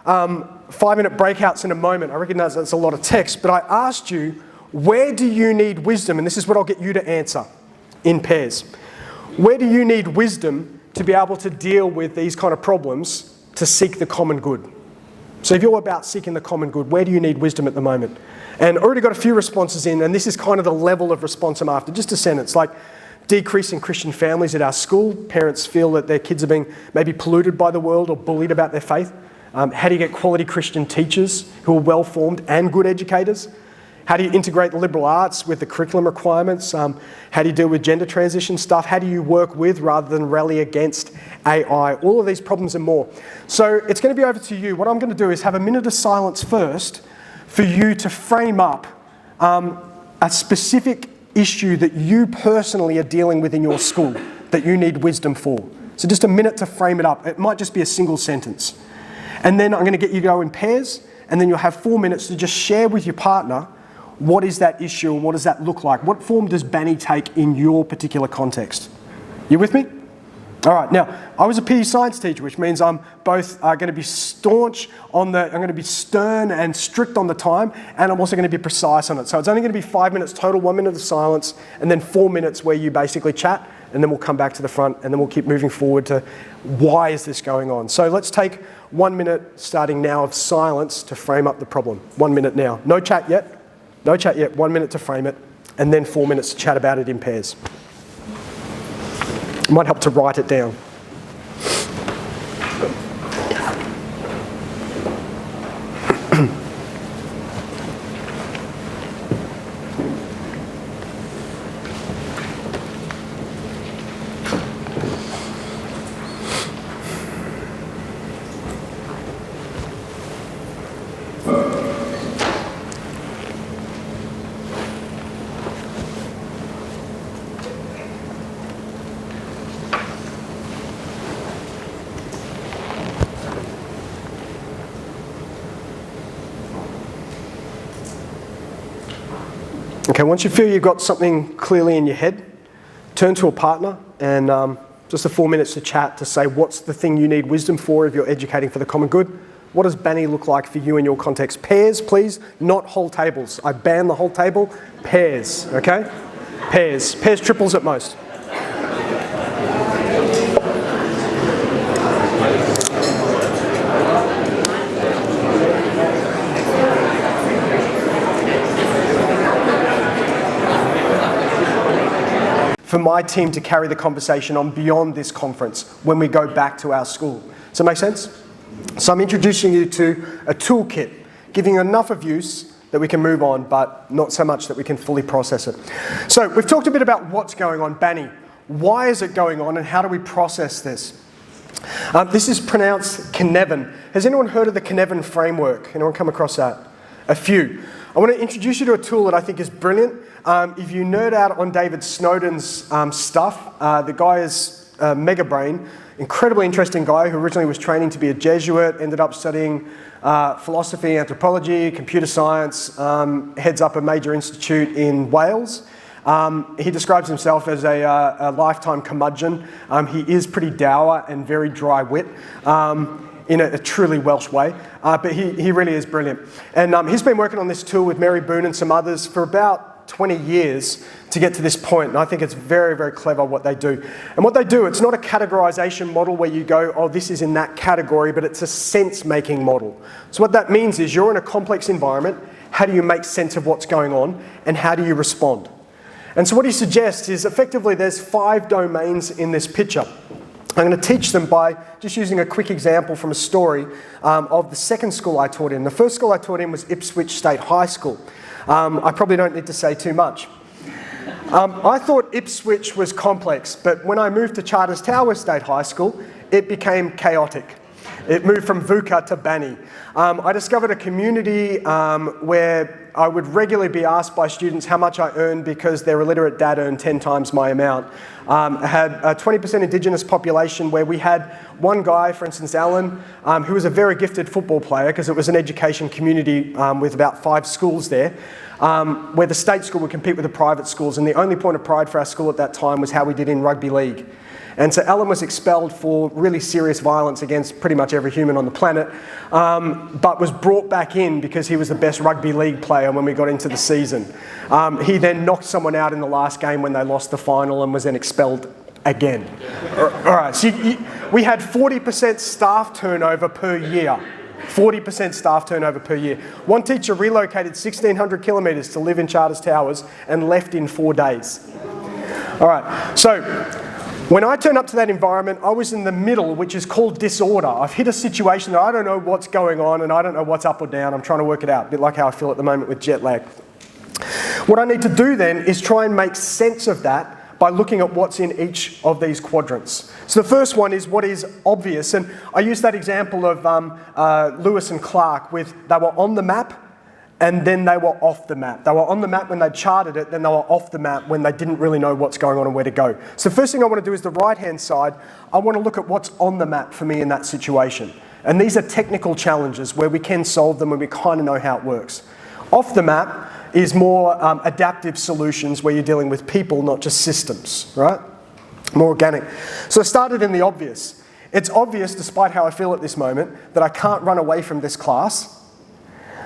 5-minute breakouts in a moment. I recognise that's a lot of text, but I asked you, where do you need wisdom? And this is what I'll get you to answer in pairs. Where do you need wisdom to be able to deal with these kind of problems to seek the common good? So if you're about seeking the common good, where do you need wisdom at the moment? And already got a few responses in, and this is kind of the level of response I'm after. Just a sentence, like decrease in Christian families at our school. Parents feel that their kids are being maybe polluted by the world or bullied about their faith. How do you get quality Christian teachers who are well-formed and good educators? How do you integrate the liberal arts with the curriculum requirements? How do you deal with gender transition stuff? How do you work with rather than rally against AI? All of these problems and more. So it's going to be over to you. What I'm going to do is have a minute of silence first for you to frame up a specific issue that you personally are dealing with in your school that you need wisdom for. So just a minute to frame it up. It might just be a single sentence. And then I'm going to get you to go in pairs, and then you'll have 4 minutes to just share with your partner what is that issue and what does that look like? What form does Banny take in your particular context? You with me? All right, now, I was a PE science teacher, which means I'm both going to be staunch on I'm going to be stern and strict on the time, and I'm also going to be precise on it. So it's only going to be 5 minutes total, 1 minute of silence, and then 4 minutes where you basically chat, and then we'll come back to the front, and then we'll keep moving forward to why is this going on. So let's take 1 minute starting now of silence to frame up the problem. 1 minute now. No chat yet. No chat yet. 1 minute to frame it, and then 4 minutes to chat about it in pairs. It might help to write it down. Okay, once you feel you've got something clearly in your head, turn to a partner and just the 4 minutes to chat to say what's the thing you need wisdom for if you're educating for the common good. What does Banny look like for you in your context? Pairs, please, not whole tables. I ban the whole table. Pairs, okay? Pairs. Pairs, triples at most. For my team to carry the conversation on beyond this conference when we go back to our school. Does that make sense? So I'm introducing you to a toolkit. giving enough of use that we can move on, but not so much that we can fully process it. So we've talked a bit about what's going on. Banny, why is it going on and how do we process this? This is pronounced Cynefin. Has anyone heard of the Cynefin framework? Anyone come across that? A few. I want to introduce you to a tool that I think is brilliant. If you nerd out on David Snowden's stuff, the guy is a mega brain, incredibly interesting guy who originally was training to be a Jesuit, ended up studying philosophy, anthropology, computer science, heads up a major institute in Wales. He describes himself as a lifetime curmudgeon. He is pretty dour and very dry wit in a truly Welsh way, but he really is brilliant. And he's been working on this tool with Mary Boone and some others for about 20 years to get to this point, and I think it's very, very clever what they do. And what they do, it's not a categorization model where you go, oh, this is in that category, but it's a sense-making model. So what that means is you're in a complex environment, how do you make sense of what's going on, and how do you respond? And so what he suggests is effectively there's 5 domains in this picture. I'm going to teach them by just using a quick example from a story of the second school I taught in. The first school I taught in was Ipswich State High School. I probably don't need to say too much. I thought Ipswich was complex, but when I moved to Charters Tower State High School, it became chaotic. It moved from VUCA to Banny. I discovered a community where I would regularly be asked by students how much I earned because their illiterate dad earned 10 times my amount. I had a 20% Indigenous population where we had one guy, for instance, Alan, who was a very gifted football player because it was an education community with about 5 schools there, where the state school would compete with the private schools, and the only point of pride for our school at that time was how we did in rugby league. And so Alan was expelled for really serious violence against pretty much every human on the planet, but was brought back in because he was the best rugby league player when we got into the season. He then knocked someone out in the last game when they lost the final and was then expelled again. All right, so we had 40% staff turnover per year. 40% staff turnover per year. One teacher relocated 1,600 kilometres to live in Charters Towers and left in 4 days. All right, so when I turned up to that environment, I was in the middle, which is called disorder. I've hit a situation that I don't know what's going on and I don't know what's up or down. I'm trying to work it out, a bit like how I feel at the moment with jet lag. What I need to do then is try and make sense of that by looking at what's in each of these quadrants. So the first one is what is obvious, and I use that example of Lewis and Clark with they were on the map and then they were off the map. They were on the map when they charted it, then they were off the map when they didn't really know what's going on and where to go. So the first thing I want to do is the right-hand side. I want to look at what's on the map for me in that situation. And these are technical challenges where we can solve them and we kind of know how it works. Off the map is more adaptive solutions where you're dealing with people, not just systems, right? More organic. So I started in the obvious. It's obvious, despite how I feel at this moment, that I can't run away from this class.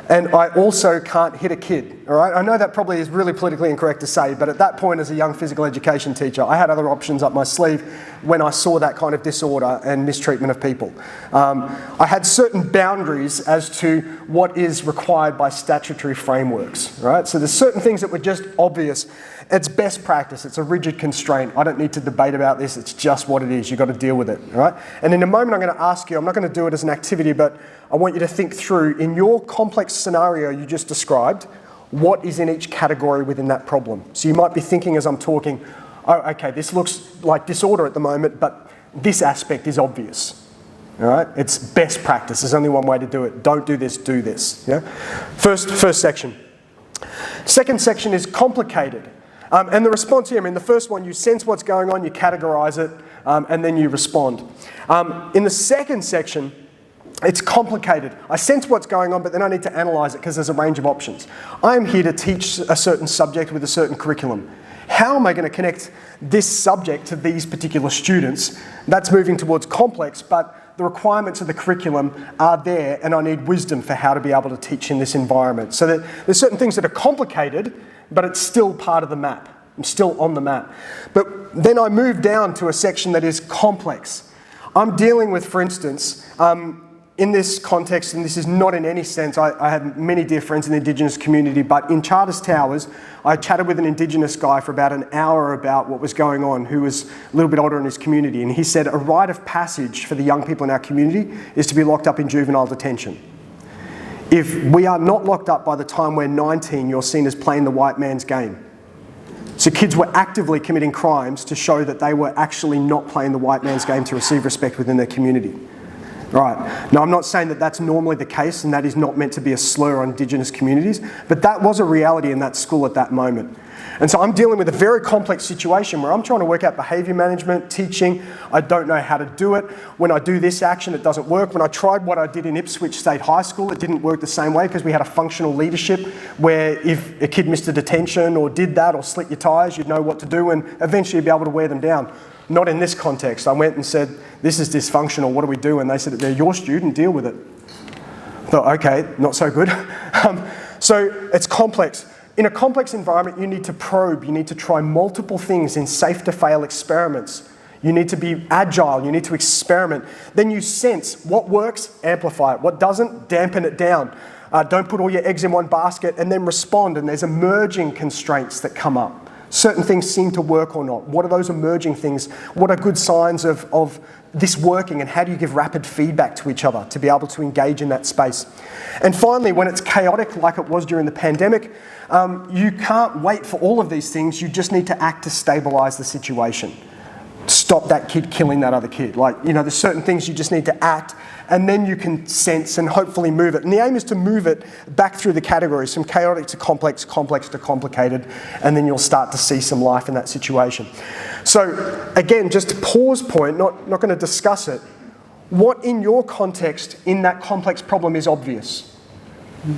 And I also can't hit a kid, all right? I know that probably is really politically incorrect to say, but at that point as a young physical education teacher, I had other options up my sleeve when I saw that kind of disorder and mistreatment of people. I had certain boundaries as to what is required by statutory frameworks, right? So there's certain things that were just obvious. It's best practice, it's a rigid constraint. I don't need to debate about this, it's just what it is. You've got to deal with it, all right? And in a moment I'm going to ask you, I'm not going to do it as an activity, but I want you to think through, in your complex scenario you just described, what is in each category within that problem. So you might be thinking as I'm talking, oh, okay, this looks like disorder at the moment, but this aspect is obvious. All right? It's best practice. There's only one way to do it. Don't do this, do this. Yeah? First section. Second section is complicated. And the response here, I mean, the first one, you sense what's going on, you categorize it, and then you respond. In the second section, it's complicated. I sense what's going on, but then I need to analyse it because there's a range of options. I'm here to teach a certain subject with a certain curriculum. How am I going to connect this subject to these particular students? That's moving towards complex, but the requirements of the curriculum are there, and I need wisdom for how to be able to teach in this environment. So that there's certain things that are complicated, but it's still part of the map. I'm still on the map. But then I move down to a section that is complex. I'm dealing with, for instance, in this context, and this is not in any sense, I had many dear friends in the Indigenous community, but in Charters Towers, I chatted with an Indigenous guy for about an hour about what was going on, who was a little bit older in his community, and he said a rite of passage for the young people in our community is to be locked up in juvenile detention. If we are not locked up by the time we're 19, you're seen as playing the white man's game. So kids were actively committing crimes to show that they were actually not playing the white man's game to receive respect within their community. Right. Now, I'm not saying that that's normally the case and that is not meant to be a slur on Indigenous communities, but that was a reality in that school at that moment. And so I'm dealing with a very complex situation where I'm trying to work out behaviour management, teaching. I don't know how to do it. When I do this action, it doesn't work. When I tried what I did in Ipswich State High School, it didn't work the same way because we had a functional leadership where if a kid missed a detention or did that or slit your tyres, you'd know what to do and eventually you'd be able to wear them down. Not in this context. I went and said, this is dysfunctional, what do we do? And they said, they're your student, deal with it. I thought, okay, not so good. So it's complex. In a complex environment, you need to probe, you need to try multiple things in safe to fail experiments. You need to be agile, you need to experiment. Then you sense what works, amplify it. What doesn't, dampen it down. Don't put all your eggs in one basket and then respond. And there's emerging constraints that come up. Certain things seem to work or not. What are those emerging things? What are good signs of this working, and how do you give rapid feedback to each other to be able to engage in that space? And finally, when it's chaotic like it was during the pandemic, you can't wait for all of these things. You just need to act to stabilise the situation. Stop that kid killing that other kid. There's certain things you just need to act, and then you can sense and hopefully move it. And the aim is to move it back through the categories, from chaotic to complex, complex to complicated, and then you'll start to see some life in that situation. So again, just a pause point, not going to discuss it. What in your context in that complex problem is obvious?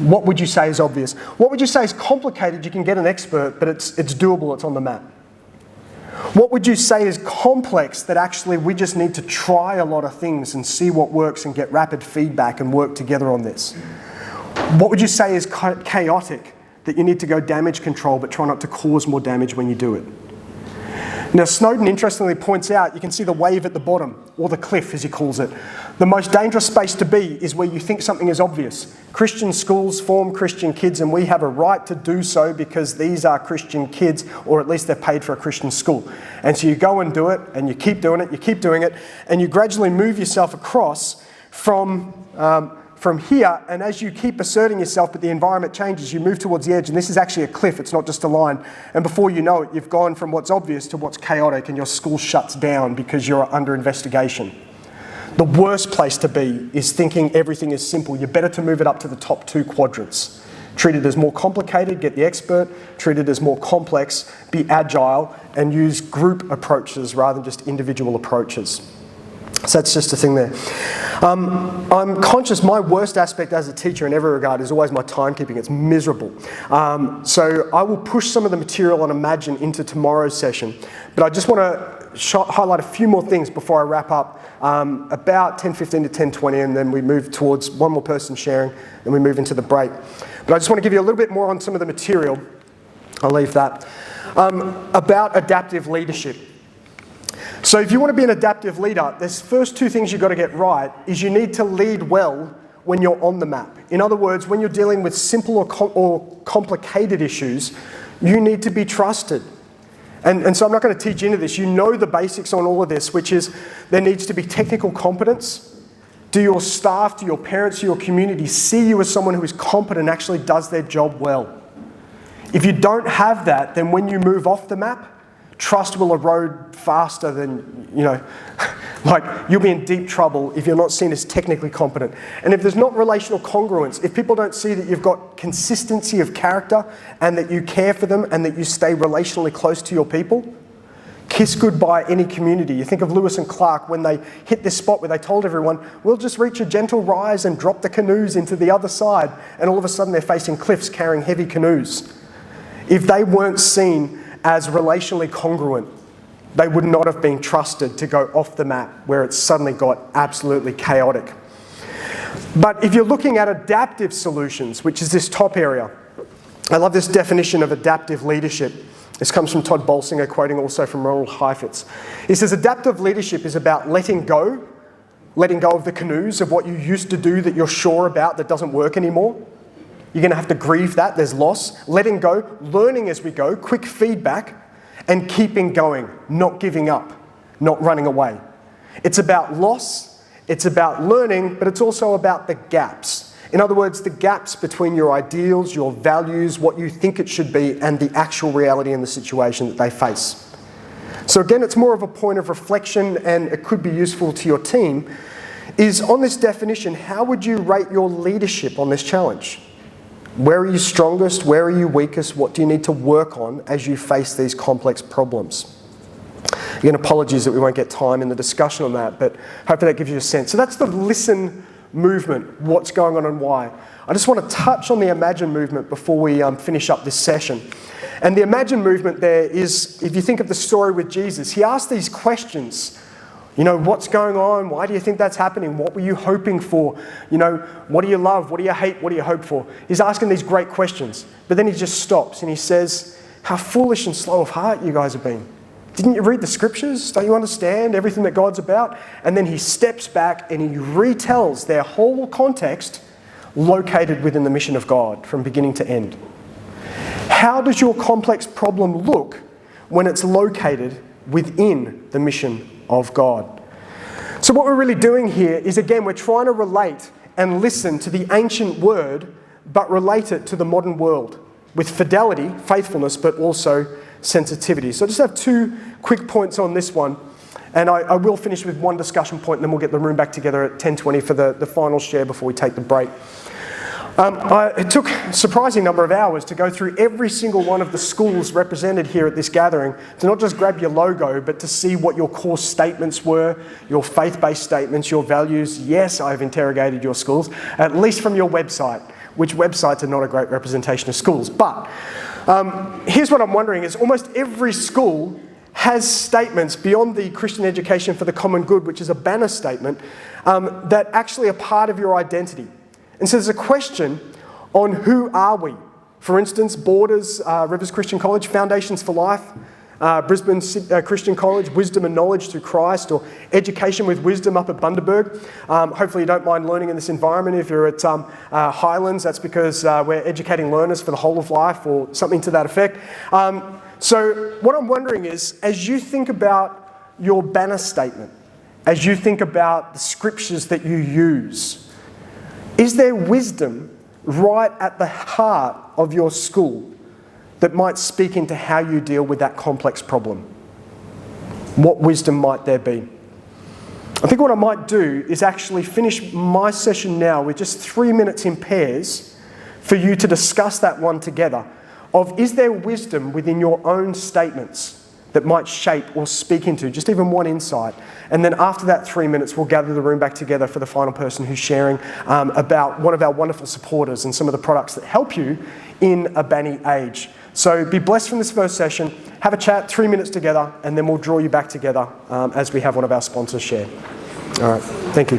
What would you say is obvious? What would you say is complicated? You can get an expert, but it's doable, it's on the map. What would you say is complex that actually we just need to try a lot of things and see what works and get rapid feedback and work together on this? What would you say is chaotic that you need to go damage control but try not to cause more damage when you do it? Now, Snowden interestingly points out, you can see the wave at the bottom, or the cliff as he calls it. The most dangerous space to be is where you think something is obvious. Christian schools form Christian kids, and we have a right to do so because these are Christian kids, or at least they're paid for a Christian school. And so you go and do it, and you keep doing it, you keep doing it, and you gradually move yourself across from here, and as you keep asserting yourself, but the environment changes, you move towards the edge, and this is actually a cliff, it's not just a line, and before you know it, you've gone from what's obvious to what's chaotic, and your school shuts down because you're under investigation. The worst place to be is thinking everything is simple. You're better to move it up to the top 2 quadrants. Treat it as more complicated, get the expert. Treat it as more complex, be agile, and use group approaches rather than just individual approaches. So that's just a thing there. I'm conscious my worst aspect as a teacher in every regard is always my timekeeping. It's miserable. So I will push some of the material on Imagine into tomorrow's session. But I just want to highlight a few more things before I wrap up. About 10:15 to 10:20, and then we move towards one more person sharing, and we move into the break. But I just want to give you a little bit more on some of the material. I'll leave that. About adaptive leadership. So if you want to be an adaptive leader, there's first 2 things you've got to get right is you need to lead well when you're on the map. In other words, when you're dealing with simple or complicated issues, you need to be trusted. And so I'm not going to teach into this. You know the basics on all of this, which is there needs to be technical competence. Do your staff, do your parents, do your community see you as someone who is competent and actually does their job well? If you don't have that, then when you move off the map, trust will erode faster than, you'll be in deep trouble if you're not seen as technically competent. And if there's not relational congruence, if people don't see that you've got consistency of character and that you care for them and that you stay relationally close to your people, kiss goodbye any community. You think of Lewis and Clark when they hit this spot where they told everyone, we'll just reach a gentle rise and drop the canoes into the other side. And all of a sudden they're facing cliffs carrying heavy canoes. If they weren't seen as relationally congruent, they would not have been trusted to go off the map where it suddenly got absolutely chaotic. But if you're looking at adaptive solutions, which is this top area, I love this definition of adaptive leadership. This comes from Todd Bolsinger, quoting also from Ronald Heifetz. He says, adaptive leadership is about letting go of the canoes of what you used to do that you're sure about that doesn't work anymore. You're going to have to grieve that, there's loss. Letting go, learning as we go, quick feedback, and keeping going, not giving up, not running away. It's about loss, it's about learning, but it's also about the gaps. In other words, the gaps between your ideals, your values, what you think it should be, and the actual reality in the situation that they face. So again, it's more of a point of reflection, and it could be useful to your team, is on this definition, how would you rate your leadership on this challenge? Where are you strongest? Where are you weakest? What do you need to work on as you face these complex problems? Again, apologies that we won't get time in the discussion on that, but hopefully that gives you a sense. So that's the listen movement, what's going on and why. I just want to touch on the imagine movement before we finish up this session. And the imagine movement there is, if you think of the story with Jesus, he asked these questions. You know, what's going on? Why do you think that's happening? What were you hoping for? You know, what do you love? What do you hate? What do you hope for? He's asking these great questions. But then he just stops and he says, how foolish and slow of heart you guys have been. Didn't you read the scriptures? Don't you understand everything that God's about? And then he steps back and he retells their whole context located within the mission of God from beginning to end. How does your complex problem look when it's located within the mission of God? So what we're really doing here is, again, we're trying to relate and listen to the ancient word, but relate it to the modern world with fidelity, faithfulness, but also sensitivity. So I just have 2 quick points on this one, and I will finish with one discussion point, and then we'll get the room back together at 10:20 for the final share before we take the break. It took a surprising number of hours to go through every single one of the schools represented here at this gathering, to not just grab your logo, but to see what your core statements were, your faith-based statements, your values. Yes, I've interrogated your schools, at least from your website, which websites are not a great representation of schools. But here's what I'm wondering is almost every school has statements beyond the Christian Education for the Common Good, which is a banner statement, that actually are part of your identity. And so there's a question on who are we? For instance, Borders, Rivers Christian College, Foundations for Life, Brisbane Christian College, Wisdom and Knowledge Through Christ, or Education with Wisdom up at Bundaberg. Hopefully you don't mind learning in this environment. If you're at Highlands, that's because we're educating learners for the whole of life, or something to that effect. So what I'm wondering is, as you think about your banner statement, as you think about the scriptures that you use, is there wisdom right at the heart of your school that might speak into how you deal with that complex problem? What wisdom might there be? I think what I might do is actually finish my session now with just 3 minutes in pairs for you to discuss that one together, of is there wisdom within your own statements that might shape or speak into just even one insight. And then after that 3 minutes, we'll gather the room back together for the final person who's sharing about one of our wonderful supporters and some of the products that help you in a banny age. So be blessed from this first session, have a chat, 3 minutes together, and then we'll draw you back together as we have one of our sponsors share. All right, thank you.